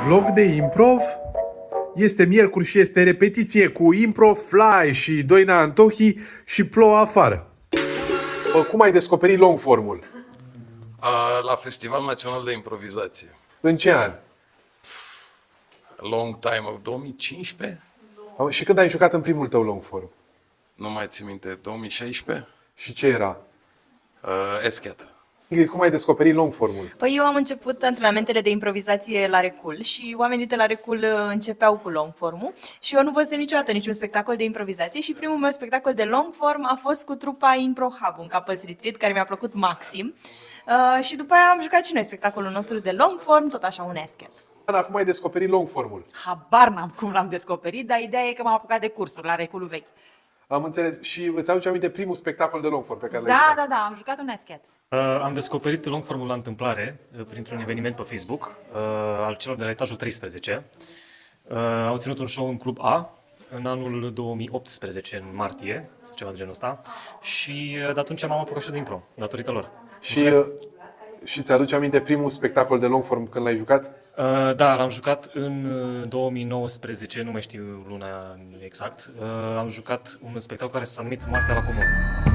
Vlog de improv? Este miercuri și este repetiție cu Improv Fly și Doina Antohi și plouă afară. Cum ai descoperit long formul? La Festival Național de Improvizație. În ce an? Long time, 2015? Și când ai jucat în primul tău long form? Nu mai țin minte, 2016? Și ce era? Eschet. Ingrid, cum ai descoperit long formul? Păi eu am început antrenamentele de improvizație la Recul și oamenii de la Recul începeau cu long form-ul și eu nu văzusem niciodată niciun spectacol de improvizație și primul meu spectacol de long form a fost cu trupa Impro Hub, un couples retreat care mi-a plăcut maxim și după aia am jucat și noi spectacolul nostru de long form, tot așa un eschet. Ana, cum ai descoperit long formul? Habar n-am cum l-am descoperit, dar ideea e că m-am apucat de cursuri la Reculul Vechi. Am înțeles. Și îți aduce aminte primul spectacol de long form pe care l-ai Da, jucat? da, da, am jucat un eschet. Am descoperit longformul la întâmplare, printr-un eveniment pe Facebook, al celor de la etajul 13. Au ținut un show în Club A, în anul 2018, în martie, ceva de genul ăsta, și de atunci m-am apucat și de impro, datorită lor. Și ți-aduce aminte primul spectacol de long form când l-ai jucat? Da, l-am jucat în 2019, nu mai știu luna exact. Am jucat un spectacol care s-a numit Moartea la Comun.